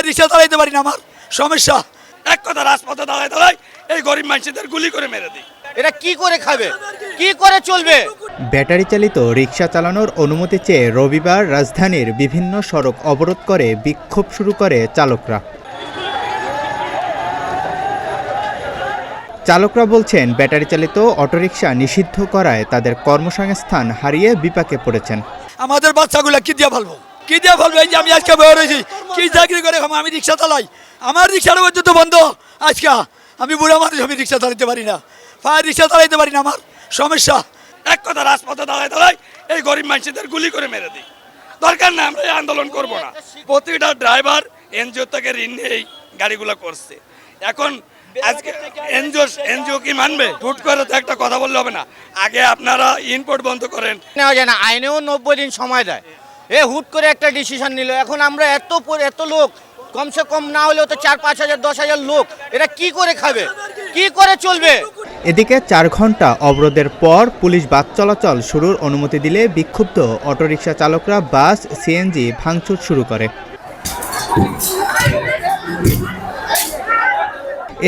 রিক্সা চালাইতে পারি না, আমার সমস্যা। এক কথা, রাজপথে দাঁড়ায় দাঁড়ায় এই গরিব মানুষদের গুলি করে মেরে দিই। এটা কি করে খাবে, কি করে চলবে? ব্যাটারি চালিত রিক্সা চালানোর অনুমতি চেয়ে রবিবার রাজধানীর বিভিন্ন সড়ক অবরোধ করে বিক্ষোভ শুরু করে চালকরা। চালকরা বলছেন, ব্যাটারি চালিত অটোরিকশা নিষিদ্ধ করায় তাদের কর্মসংস্থান হারিয়ে বিপাকে পড়েছেন। আমাদের বাচ্চাগুলা কি দিয়ে ফেলবো, কি দিয়ে ফেলবো? এই যে আমি আজকে বের হয়েছি, কি চাকরি করে আমি রিক্সা চালাই, আমার রিক্সার পর্যন্ত বন্ধ। আজকে আমি বুড়া মানুষ, আমি রিক্সা চালাতে পারি না, রিক্সা চালাইতে পারি না, আমার সমস্যা। এক কথা, রাজপথে দাঁড়ায় দাঁড়ায় এই গরিব মানুষদের গুলি করে মেরে দিই। দরকার না, আমরা এই আন্দোলন করবো না। প্রতিটা ড্রাইভার এনজিও থেকে ঋণ নিয়েই গাড়িগুলো করছে। এখন আজকে এনজিও কি মানবে? হুট করে তো একটা কথা বললে হবে না। আগে আপনারা ইনপুট বন্ধ করেন। নেওয়া যায় না, আইনেও 90 দিন সময় দেয়। হুট করে একটা ডিসিশন নিল। এখন আমরা এত লোক, কমসে কম না হলেও তো 4-5 হাজার 10 হাজার লোক, এটা কি করে খাবে, কি করে চলবে? এদিকে 4 ঘন্টা অবরোধের পর পুলিশ বাস চলাচল শুরুর অনুমতি দিলে বিক্ষুব্ধ অটোরিকশা চালকরা বাস, সিএনজি ভাঙচুর শুরু করে।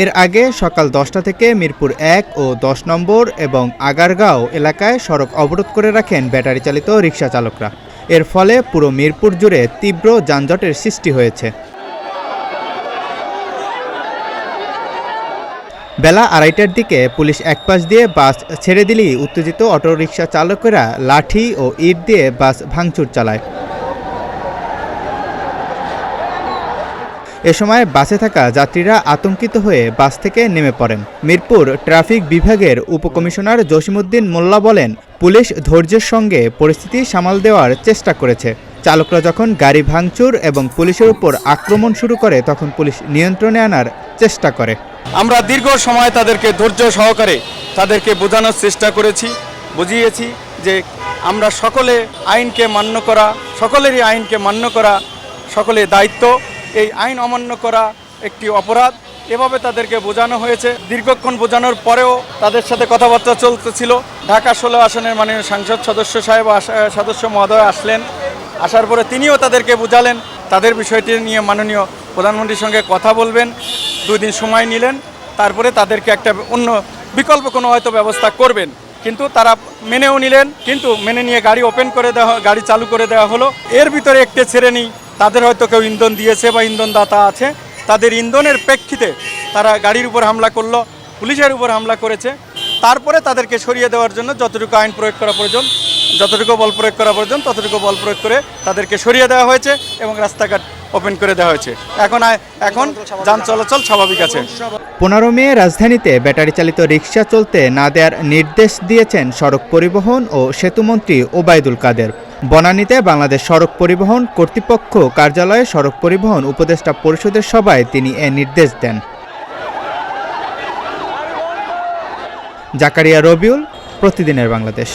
এর আগে সকাল 10টা থেকে মিরপুর 1 ও 10 নম্বর এবং আগারগাঁও এলাকায় সড়ক অবরোধ করে রাখেন ব্যাটারি চালিত রিক্সা চালকরা। এর ফলে পুরো মিরপুর জুড়ে তীব্র যানজটের সৃষ্টি হয়েছে। বেলা 2:30টার দিকে পুলিশ একপাশ দিয়ে বাস ছেড়ে দিলেই উত্তেজিত অটোরিকশা চালকেরা লাঠি ও ইট দিয়ে বাস ভাঙচুর চালায়। এ সময় বাসে থাকা যাত্রীরা আতঙ্কিত হয়ে বাস থেকে নেমে পড়েন। মিরপুর ট্রাফিক বিভাগের উপকমিশনার জসিমউদ্দিন মোল্লা বলেন, পুলিশ ধৈর্যের সঙ্গে পরিস্থিতি সামাল দেওয়ার চেষ্টা করেছে। চালকরা যখন গাড়ি ভাঙচুর এবং পুলিশের উপর আক্রমণ শুরু করে তখন পুলিশ নিয়ন্ত্রণে আনার চেষ্টা করে। আমরা দীর্ঘ সময় তাদেরকে ধৈর্য সহকারে তাদেরকে বোঝানোর চেষ্টা করেছি, বুঝিয়েছি যে আমরা সকলে আইনকে মান্য করা, সকলেরই আইনকে মান্য করা সকলের দায়িত্ব। এই আইন অমান্য করা একটি অপরাধ, এভাবে তাদেরকে বোঝানো হয়েছে। দীর্ঘক্ষণ বোঝানোর পরেও তাদের সাথে কথাবার্তা চলতেছিল। ঢাকা 16 আসনের মাননীয় সংসদ সদস্য মহোদয় আসলেন, আসার পরে তিনিও তাদেরকে বোঝালেন, তাদের বিষয়টি নিয়ে মাননীয় প্রধানমন্ত্রীর সঙ্গে কথা বলবেন। 2 দিন সময় নিলেন, তারপরে তাদেরকে একটা অন্য বিকল্প কোনো হয়তো ব্যবস্থা করবেন, কিন্তু তারা মেনেও নিলেন। কিন্তু মেনে নিয়ে গাড়ি ওপেন করে দেওয়া, গাড়ি চালু করে দেওয়া হলো। এর ভিতরে একটি শ্রেণী, তাদের হয়তো কেউ ইন্ধন দিয়েছে বা ইন্ধনদাতা আছে, তাদের ইন্ধনের প্রেক্ষিতে তারা গাড়ির উপর হামলা করলো, পুলিশের উপর হামলা করেছে। তারপরে তাদেরকে সরিয়ে দেওয়ার জন্য যতটুকু আইন প্রয়োগ করা প্রয়োজন, যতটুকু বল প্রয়োগ করা প্রয়োজন ততটুকু বল প্রয়োগ করে তাদেরকে সরিয়ে দেওয়া হয়েছে এবং রাস্তাঘাট ওপেন করে দেওয়া হয়েছে। এখন যান চলাচল স্বাভাবিক আছে। 15 মে রাজধানীতে ব্যাটারি চালিত রিক্সা চলতে না দেওয়ার নির্দেশ দিয়েছেন সড়ক পরিবহন ও সেতুমন্ত্রী ওবায়দুল কাদের। বনানীতে বাংলাদেশ সড়ক পরিবহন কর্তৃপক্ষ কার্যালয়ে সড়ক পরিবহন উপদেষ্টা পরিষদের সভায় তিনি এ নির্দেশ দেন। জাকারিয়া রবিউল, প্রতিদিনের বাংলাদেশ।